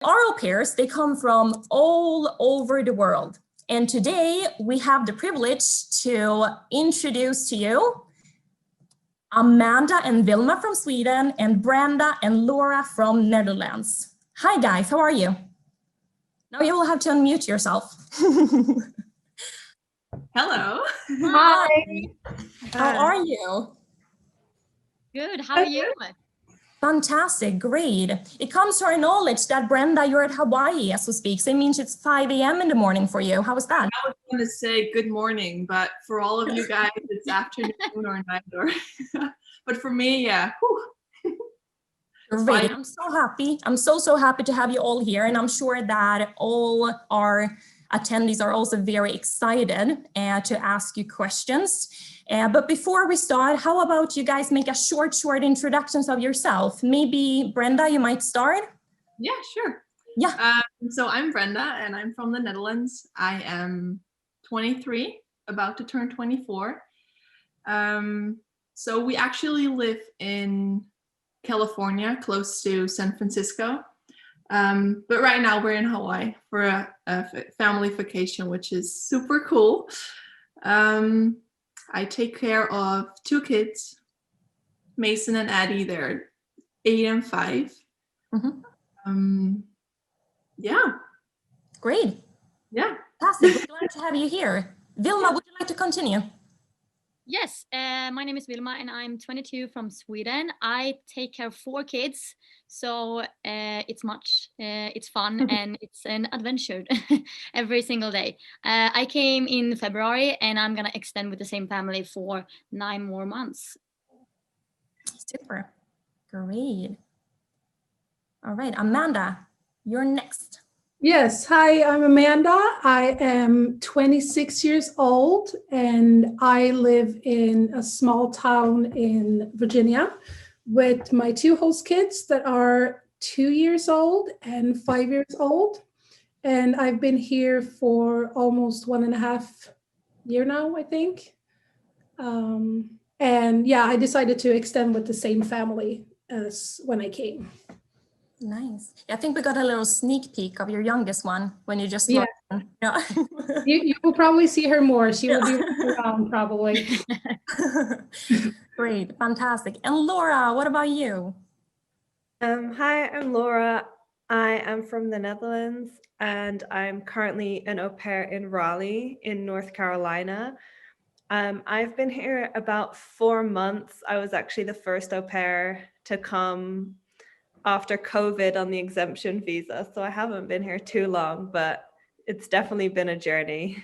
Our au pairs, they come from all over the world. And today we have the privilege to introduce to you Amanda and Vilma from Sweden and Brenda and Laura from Netherlands. Hi guys, how are you? Now you will have to unmute yourself. Hello. Hi. How are you? Good, how are you? Fantastic, great. It comes to our knowledge that Brenda, you're at Hawaii as we speak, so it means it's 5 a.m. in the morning for you. How is that? I was going to say good morning, but for all of you guys, it's afternoon or night. Or but for me, yeah. Great, I'm so happy. I'm so happy to have you all here, and I'm sure that all our attendees are also very excited to ask you questions. But before we start, how about you guys make a short introductions of yourself? Maybe Brenda, you might start? Yeah, sure. Yeah. So I'm Brenda and I'm from the Netherlands. I am 23, about to turn 24. So we actually live in California, close to San Francisco. But right now we're in Hawaii for a family vacation, which is super cool. I take care of 2 kids, Mason and Addie. They're 8 and 5. Mm-hmm. Yeah. Great. Yeah. Fantastic. We're glad to have you here. Vilma, would you like to continue? Yes, my name is Vilma and I'm 22 from Sweden. I take care of 4 kids, so it's fun and it's an adventure every single day. I came in February and I'm gonna extend with the same family for 9 more months. Super, great. All right, Amanda, you're next. Yes, hi, I'm Amanda. I am 26 years old and I live in a small town in Virginia with my 2 host kids that are 2 years old and 5 years old. And I've been here for almost 1.5 years now, I think. And yeah, I decided to extend with the same family as when I came. Nice. I think we got a little sneak peek of your youngest one when you just yeah. You will probably see her more. She will be around probably. Great, fantastic. And Laura, what about you? Hi, I'm Laura. I am from the Netherlands and I'm currently an au pair in Raleigh in North Carolina. I've been here about 4 months. I was actually the first au pair to come after COVID on the exemption visa. So I haven't been here too long, but it's definitely been a journey.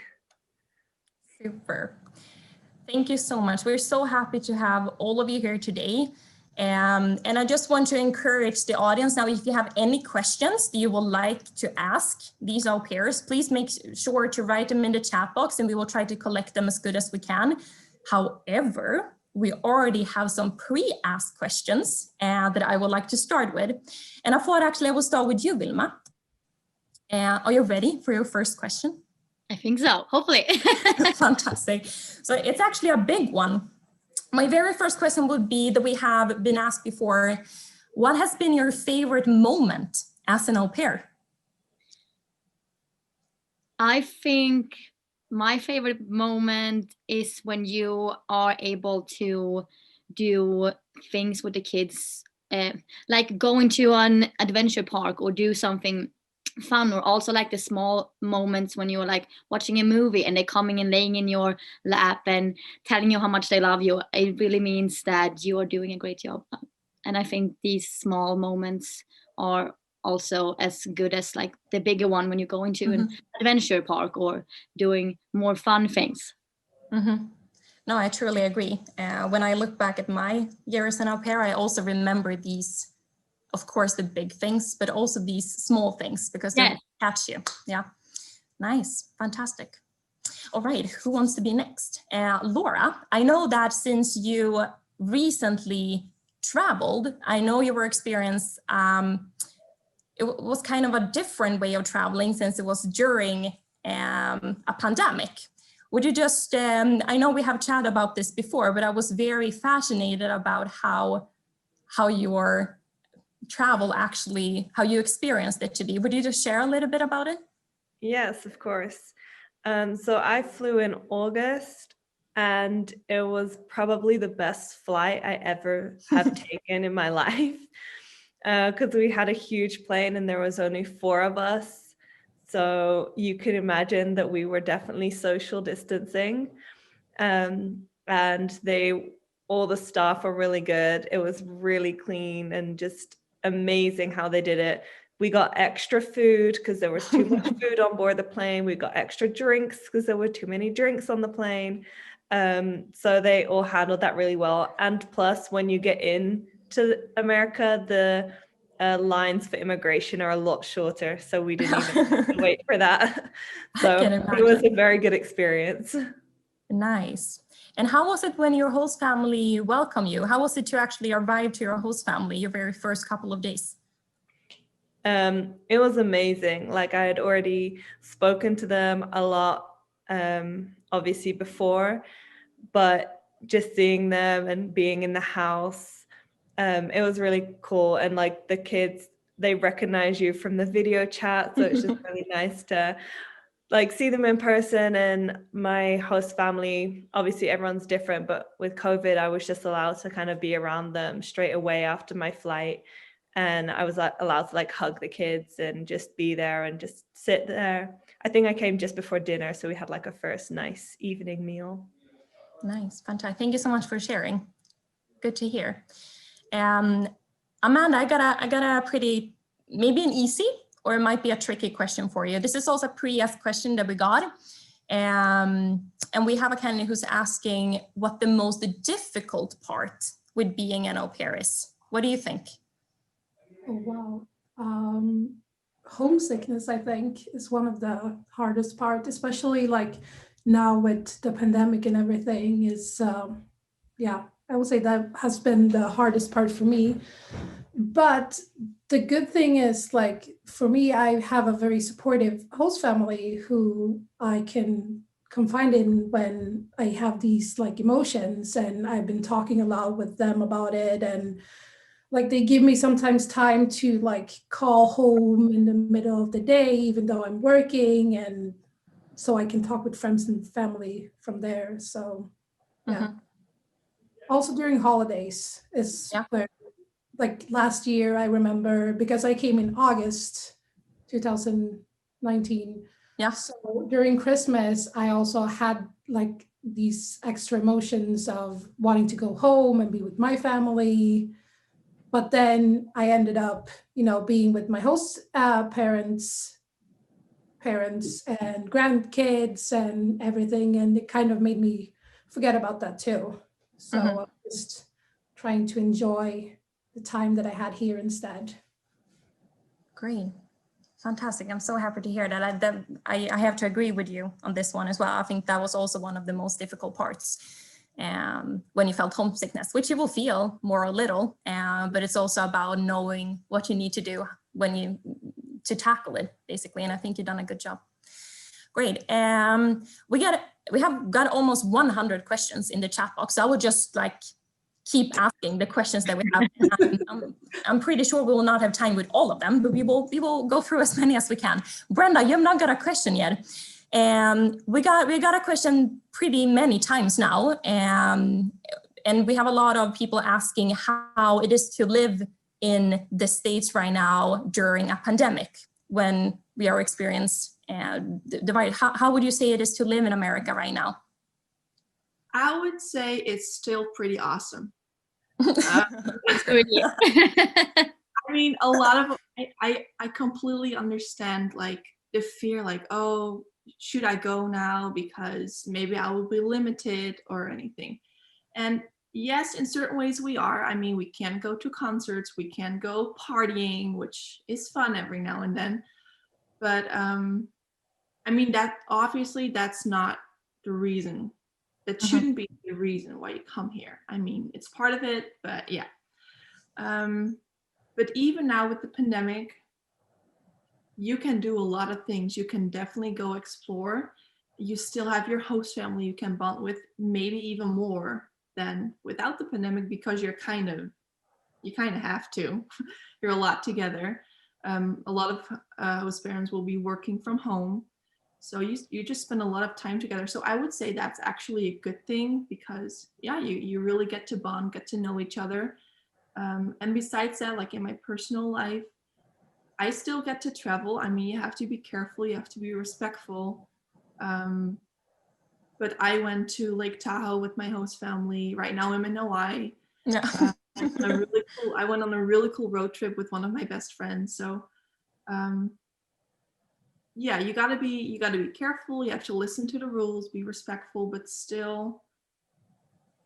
Super. Thank you so much. We're so happy to have all of you here today. And I just want to encourage the audience now, if you have any questions that you would like to ask these au pairs, please make sure to write them in the chat box and we will try to collect them as good as we can. However, we already have some pre-asked questions that I would like to start with. And I thought actually I will start with you, Vilma. Are you ready for your first question? I think so, hopefully. Fantastic. So it's actually a big one. My very first question would be that we have been asked before, what has been your favorite moment as an au pair? I think my favorite moment is when you are able to do things with the kids, like going to an adventure park or do something fun, or also like the small moments when you're like watching a movie and they're coming and laying in your lap and telling you how much they love you. It really means that you are doing a great job. And I think these small moments are also as good as like the bigger one when you go into an adventure park or doing more fun things. No, I truly agree. When I look back at my year as an au pair, I also remember these, of course, the big things, but also these small things because they catch you. Yeah, nice, fantastic. All right, who wants to be next? Laura, I know that since you recently traveled, I know your experience, it was kind of a different way of traveling since it was during a pandemic. Would you just, I know we have chatted about this before, but I was very fascinated about how your travel actually, how you experienced it to be. Would you just share a little bit about it? Yes, of course. So I flew in August, and it was probably the best flight I ever have taken in my life, because we had a huge plane and there was only 4 of us. So you can imagine that we were definitely social distancing. And all the staff were really good. It was really clean and just amazing how they did it. We got extra food because there was too much food on board the plane. We got extra drinks because there were too many drinks on the plane. So they all handled that really well. And plus, when you get into America, the lines for immigration are a lot shorter. So we didn't even have to wait for that. So it was a very good experience. Nice. And how was it when your host family welcomed you? How was it to actually arrive to your host family your very first couple of days? It was amazing. Like, I had already spoken to them a lot, obviously before, but just seeing them and being in the house, it was really cool. And like the kids, they recognize you from the video chat. So it's just really nice to like see them in person. And my host family, obviously everyone's different, but with COVID, I was just allowed to kind of be around them straight away after my flight. And I was allowed to like hug the kids and just be there and just sit there. I think I came just before dinner, so we had like a first nice evening meal. Nice, fantastic. Thank you so much for sharing. Good to hear. Amanda, I got a pretty, maybe an easy, or it might be a tricky question for you. This is also a pre-asked question that we got. And we have a candidate who's asking what the most difficult part with being an au pair is. What do you think? Oh, wow. Homesickness, I think, is one of the hardest part, especially like now with the pandemic and everything is, yeah, I would say that has been the hardest part for me. But the good thing is, like, for me, I have a very supportive host family who I can confide in when I have these like emotions, and I've been talking a lot with them about it. And like they give me sometimes time to like call home in the middle of the day, even though I'm working, and so I can talk with friends and family from there. So yeah. Also during holidays is where, like last year, I remember, because I came in August 2019. Yeah. So during Christmas, I also had like these extra emotions of wanting to go home and be with my family. But then I ended up, being with my host parents and grandkids and everything. And it kind of made me forget about that too. So I'm just trying to enjoy the time that I had here instead. Great. Fantastic. I'm so happy to hear that. I have to agree with you on this one as well. I think that was also one of the most difficult parts when you felt homesickness, which you will feel more or little, but it's also about knowing what you need to do to tackle it, basically. And I think you've done a good job. Great. We have got almost 100 questions in the chat box. So I would just like keep asking the questions that we have. I'm pretty sure we will not have time with all of them, but we will go through as many as we can. Brenda, you have not got a question yet. We got a question pretty many times now. And we have a lot of people asking how it is to live in the States right now during a pandemic when we are experiencing the virus. How would you say it is to live in America right now? I would say it's still pretty awesome. I mean, a lot of I completely understand like the fear, like, oh, should I go now because maybe I will be limited or anything. And yes, in certain ways we are. I mean, we can go to concerts, we can go partying, which is fun every now and then. But I mean, that obviously that's not the reason. That shouldn't be the reason why you come here. I mean, it's part of it, but yeah. But even now with the pandemic, you can do a lot of things. You can definitely go explore. You still have your host family you can bond with, maybe even more than without the pandemic, because you're kind of you kind of have to. You're a lot together. A lot of host parents will be working from home. So you just spend a lot of time together. So I would say that's actually a good thing because yeah, you really get to bond, get to know each other. And besides that, like in my personal life, I still get to travel. I mean, you have to be careful, you have to be respectful. But I went to Lake Tahoe with my host family. Right now I'm in Hawaii. Yeah. I went on a really cool road trip with one of my best friends. So yeah, you gotta be careful. You have to listen to the rules, be respectful, but still,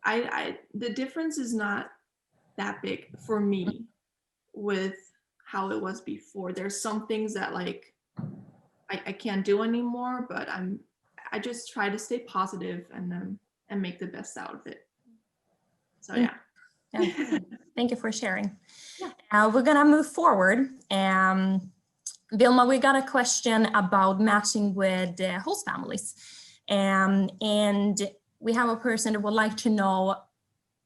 the difference is not that big for me with how it was before. There's some things that like I can't do anymore, but I just try to stay positive and make the best out of it. So yeah. Yeah. Thank you for sharing. Yeah. We're gonna move forward. Vilma, we got a question about matching with host families. And we have a person that would like to know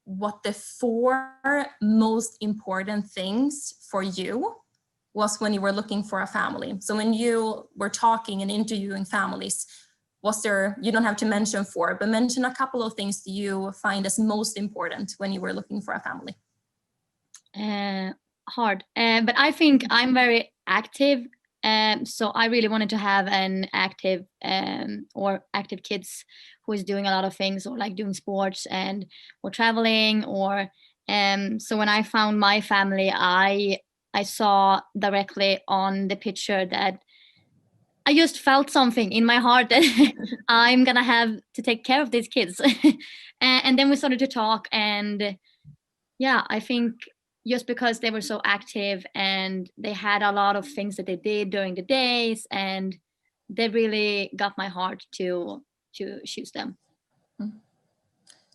what the 4 most important things for you was when you were looking for a family. So when you were talking and interviewing families, was there, you don't have to mention 4, but mention a couple of things that you find as most important when you were looking for a family. Hard, but I think I'm very active. So I really wanted to have an active or active kids who is doing a lot of things or like doing sports and or traveling or so when I found my family, I saw directly on the picture that I just felt something in my heart that I'm gonna have to take care of these kids. And then we started to talk, and yeah, I think just because they were so active and they had a lot of things that they did during the days, and they really got my heart to choose them.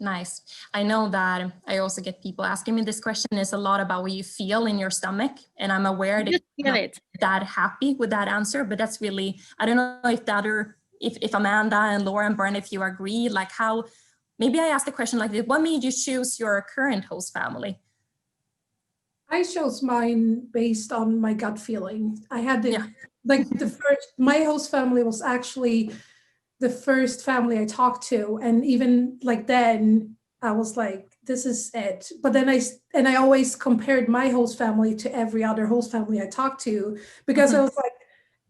Nice. I know that I also get people asking me this question. It's a lot about what you feel in your stomach, and I'm aware that you're not that happy with that answer, but that's really, I don't know if that or if Amanda and Laura and Brian, if you agree, like how, maybe I asked the question like this, what made you choose your current host family? I chose mine based on my gut feeling. I had my host family was actually the first family I talked to. And even like then I was like, this is it. But then I always compared my host family to every other host family I talked to, because I was like,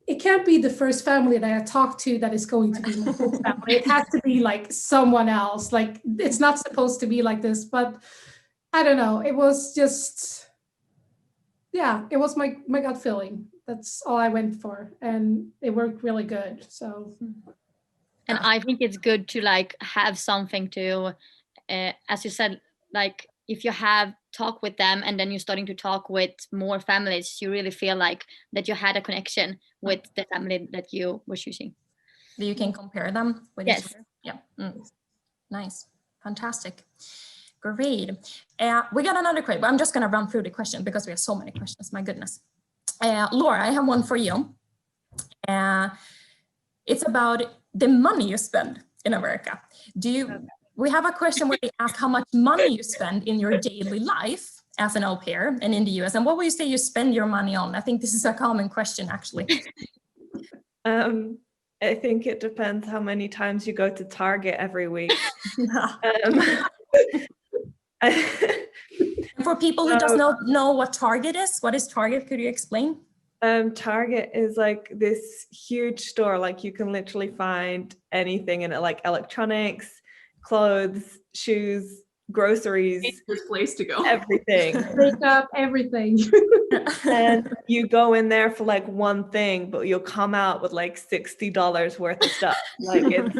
it can't be the first family that I talked to that is going to be my host family. It has to be like someone else. Like it's not supposed to be like this, but I don't know. It was just, yeah, it was my gut feeling. That's all I went for. And it worked really good. So. And I think it's good to like have something to, as you said, like if you have talk with them and then you're starting to talk with more families, you really feel like that you had a connection with the family that you were choosing. You can compare them with each other. Yeah. Nice. Fantastic. Great. We got another question. I'm just going to run through the question because we have so many questions. My goodness. Laura, I have one for you. It's about the money you spend in America. We have a question where they ask how much money you spend in your daily life as an au pair and in the US, and what would you say you spend your money on? I think this is a common question, actually. I think it depends how many times you go to Target every week. For people who does not know what Target is, what is Target? Could you explain? Target is like this huge store, like you can literally find anything in it, like electronics, clothes, shoes, groceries. It's this place to go. Everything. Makeup, everything. And you go in there for like one thing, but you'll come out with like $60 worth of stuff. Like it's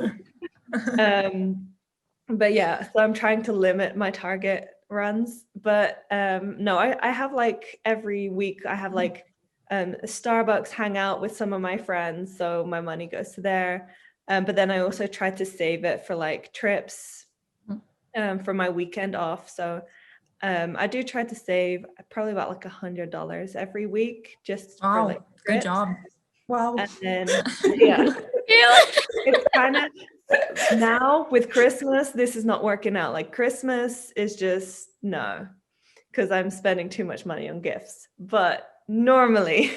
but yeah, so I'm trying to limit my Target runs. But no, I have like every week I have like Starbucks hangout with some of my friends, so my money goes to there. But then I also try to save it for like trips for my weekend off. So I do try to save probably about like $100 every week just for like trips. Good job. Wow. And then yeah, it's kind of now with Christmas, this is not working out. Like Christmas is just no. because I'm spending too much money on gifts. But normally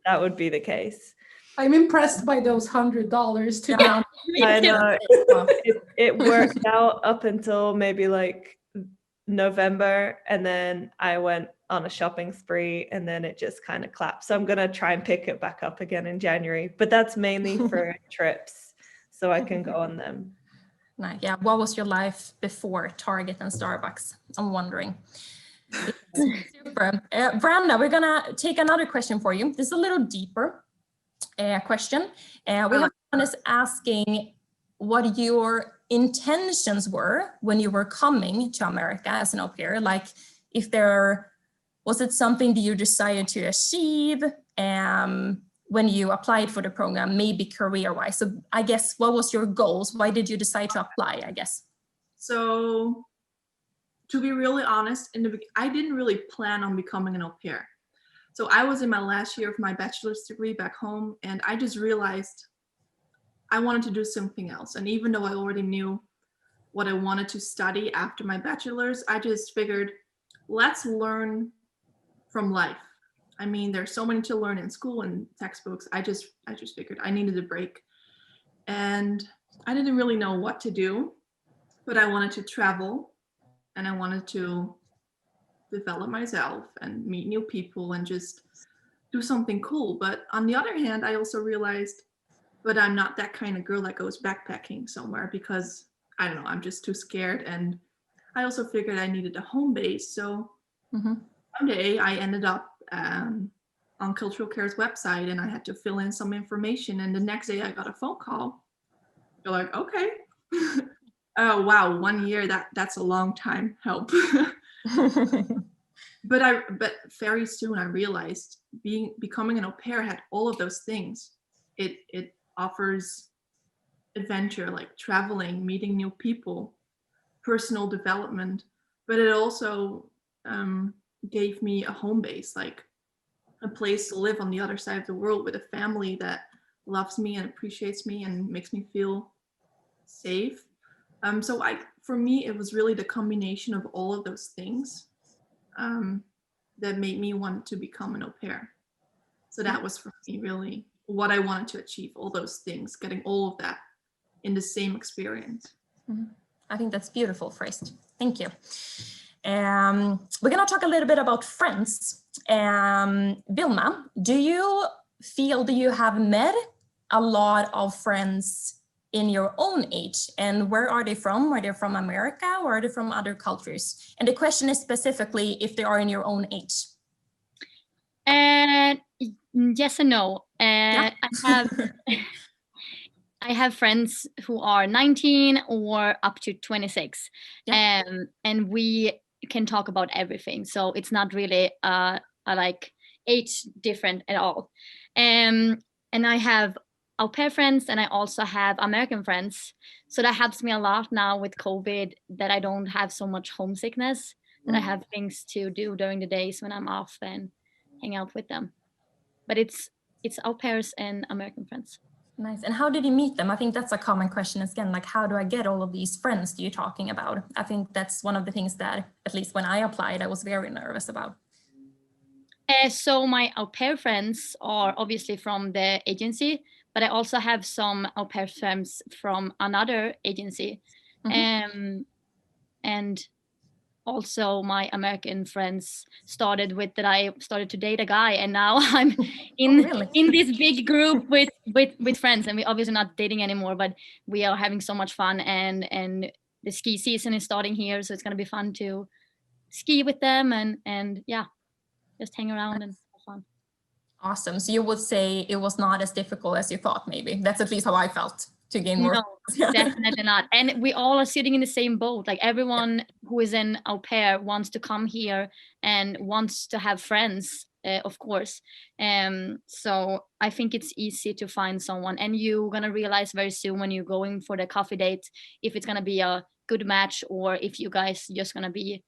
that would be the case. I'm impressed by those $100 to down. I know it worked out up until maybe like November, and then I went on a shopping spree, and then it just kind of clapped. So I'm gonna try and pick it back up again in January, but that's mainly for trips, so I can go on them. Nice. Yeah. What was your life before Target and Starbucks? I'm wondering. Super. Branda, we're gonna take another question for you. This is a little deeper question. We have one is asking what your intentions were when you were coming to America as an au pair. Like, if was it something that you decided to achieve when you applied for the program, maybe career-wise? So I guess, what was your goals? Why did you decide to apply, I guess? So to be really honest, I didn't really plan on becoming an au pair. So I was in my last year of my bachelor's degree back home, and I just realized I wanted to do something else. And even though I already knew what I wanted to study after my bachelor's, I just figured, let's learn from life. I mean, there's so many to learn in school and textbooks. I just figured I needed a break. And I didn't really know what to do, but I wanted to travel, and I wanted to develop myself and meet new people and just do something cool. But on the other hand, I also realized, but I'm not that kind of girl that goes backpacking somewhere, because I don't know, I'm just too scared. And I also figured I needed a home base. So one day I ended up on Cultural Care's website, and I had to fill in some information. And the next day I got a phone call. They're like, okay. Oh, wow, 1 year, that's a long time. Help. But very soon I realized becoming an au pair had all of those things. It offers adventure, like traveling, meeting new people, personal development, but it also gave me a home base, like a place to live on the other side of the world with a family that loves me and appreciates me and makes me feel safe. So for me, it was really the combination of all of those things that made me want to become an au pair. So that was for me really what I wanted to achieve, all those things, getting all of that in the same experience. I think that's beautiful phrased. Thank you. We're going to talk a little bit about friends. Vilma, do you feel that you have met a lot of friends in your own age, and where are they from? Are they from America, or are they from other cultures? And the question is specifically if they are in your own age. Yes and no. Yeah. I have friends who are 19 or up to 26, Yeah. and we can talk about everything. So it's not really like age different at all. And I have au pair friends, and I also have American friends. So that helps me a lot now with COVID, that I don't have so much homesickness, that I have things to do during the days when I'm off and hang out with them. But it's au pairs and American friends. Nice. And how did you meet them? I think that's a common question again, like, how do I get all of these friends that you're talking about? I think that's one of the things that, at least when I applied, I was very nervous about. So my au pair friends are obviously from the agency, but I also have some au pair friends from another agency. And also my American friends started with that I started to date a guy, and now I'm in this big group with friends, and we're obviously not dating anymore, but we are having so much fun, and the ski season is starting here, so it's going to be fun to ski with them and yeah, just hang around and have fun. Awesome. So you would say it was not as difficult as you thought, maybe. That's at least how I felt, to gain more. No, definitely not. And we all are sitting in the same boat. Like, everyone who is an au pair wants to come here and wants to have friends, of course. So I think it's easy to find someone, and you're going to realize very soon when you're going for the coffee date if it's going to be a good match, or if you guys just going to be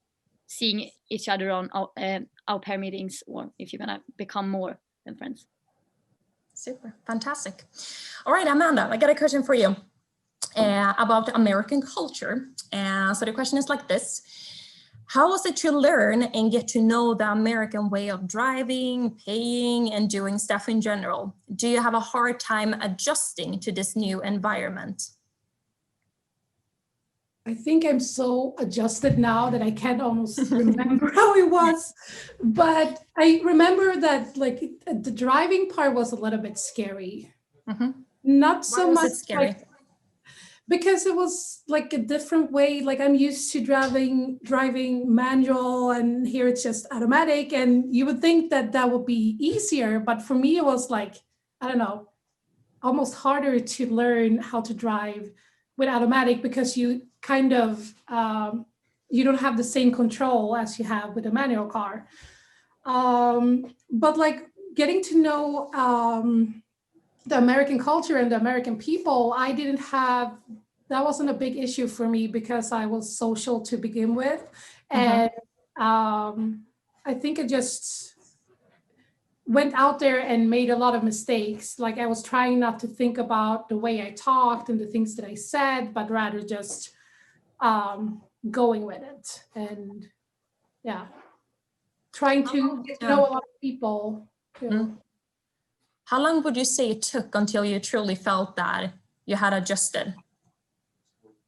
seeing each other on au pair meetings, or if you're going to become more than friends. Super, fantastic. All right, Amanda, I got a question for you about American culture. So the question is like this. How was it to learn and get to know the American way of driving, paying, and doing stuff in general? Do you have a hard time adjusting to this new environment? I think I'm so adjusted now that I can't almost remember how it was. But I remember that like the driving part was a little bit scary. Mm-hmm. Not so Why was much it scary? like, because it was like a different way. Like I'm used to driving manual, and here it's just automatic. And you would think that that would be easier, but for me it was like, I don't know, almost harder to learn how to drive with automatic, because you kind of you don't have the same control as you have with a manual car. But like getting to know the American culture and the American people, I didn't have, that wasn't a big issue for me because I was social to begin with. And I think I just went out there and made a lot of mistakes. Like I was trying not to think about the way I talked and the things that I said, but rather just going with it. And yeah, trying to get to know a lot of people too. Mm. How long would you say it took until you truly felt that you had adjusted?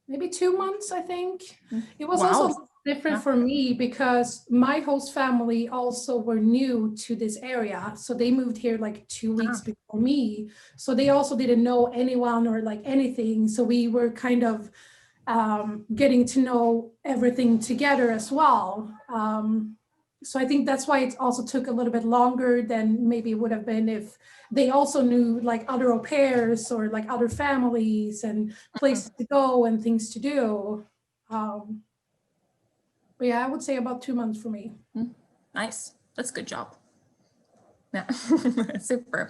Maybe 2 months, I think. It was Wow. also different for me because my host family also were new to this area. So they moved here like 2 weeks before me. So they also didn't know anyone or like anything. So we were kind of getting to know everything together as well. So I think that's why it also took a little bit longer than maybe it would have been if they also knew like other au pairs or like other families and places to go and things to do. But yeah, I would say about 2 months for me. Nice. That's a good job. Yeah, super.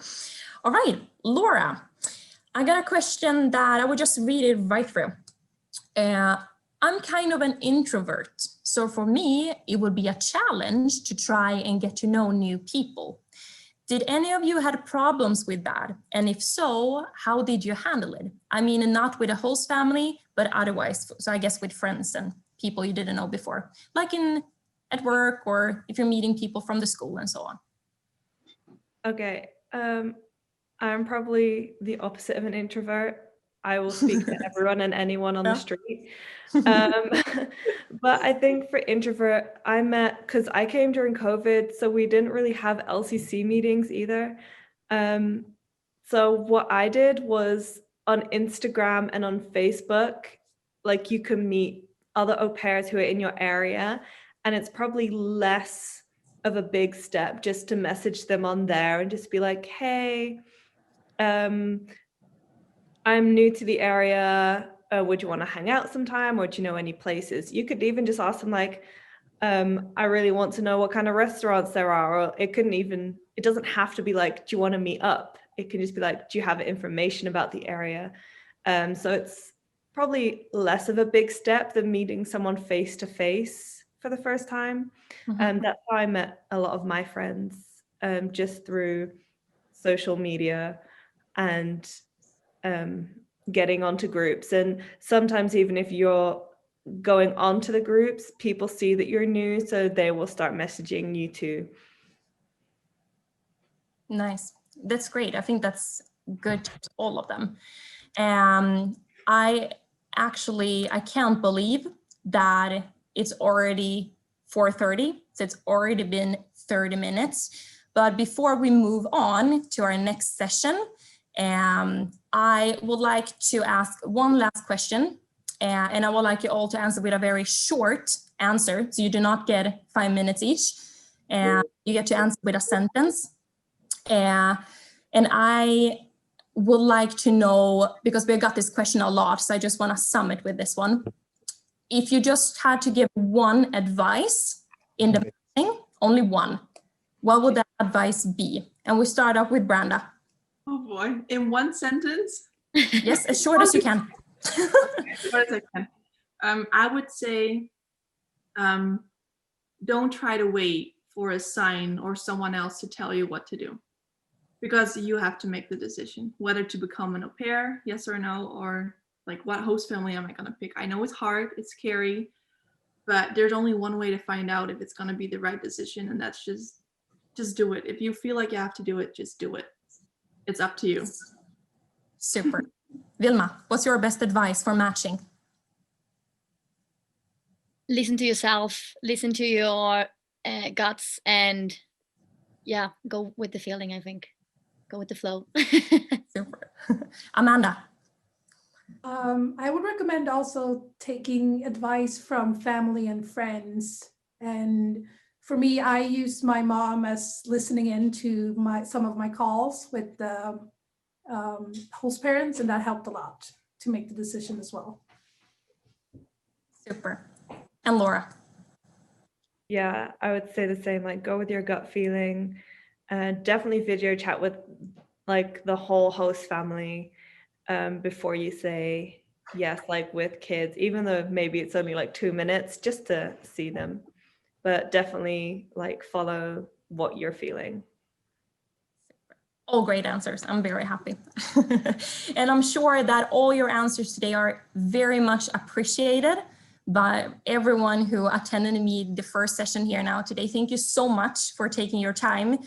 All right, Laura, I got a question that I would just read it right through. I'm kind of an introvert, so for me, it would be a challenge to try and get to know new people. Did any of you had problems with that? And if so, how did you handle it? I mean, not with a host family, but otherwise, so I guess with friends and people you didn't know before, like at work or if you're meeting people from the school and so on. Okay, I'm probably the opposite of an introvert. I will speak to everyone and anyone on the street. But I think for introvert, because I came during COVID, so we didn't really have LCC meetings either. So what I did was on Instagram and on Facebook, like you can meet other au pairs who are in your area, and it's probably less of a big step just to message them on there and just be like, hey, I'm new to the area. Would you want to hang out sometime, or do you know any places? You could even just ask them like, I really want to know what kind of restaurants there are. Or it doesn't have to be like, do you want to meet up? It can just be like, do you have information about the area? So it's probably less of a big step than meeting someone face to face for the first time. That's how I met a lot of my friends, just through social media and getting onto groups. And sometimes even if you're going onto the groups, people see that you're new, so they will start messaging you too. Nice. That's great. I think that's good to all of them. I can't believe that it's already 4:30, so it's already been 30 minutes. But before we move on to our next session, I would like to ask one last question, and I would like you all to answer with a very short answer, so you do not get 5 minutes each. You get to answer with a sentence. And I would like to know, because we got this question a lot, so I just want to sum it with this one. If you just had to give one advice in the meeting, only one, what would that advice be? And we start off with Branda. Oh boy, in one sentence? Yes, as short as you can. As short as I can. I would say, don't try to wait for a sign or someone else to tell you what to do, because you have to make the decision whether to become an au pair, yes or no, or like what host family am I going to pick. I know it's hard, it's scary, but there's only one way to find out if it's going to be the right decision, and that's just do it. If you feel like you have to do it, just do it. It's up to you. Super. Vilma, what's your best advice for matching? Listen to yourself, listen to your guts, and yeah, go with the feeling, I think. Go with the flow. Super. Amanda? I would recommend also taking advice from family and friends. And for me, I used my mom as listening in to some of my calls with the host parents, and that helped a lot to make the decision as well. Super. And Laura? Yeah, I would say the same, like go with your gut feeling, and definitely video chat with like the whole host family before you say yes, like with kids, even though maybe it's only like 2 minutes just to see them, but definitely like follow what you're feeling. All great answers. I'm very happy. And I'm sure that all your answers today are very much appreciated by everyone who attended me the first session here now today. Thank you so much for taking your time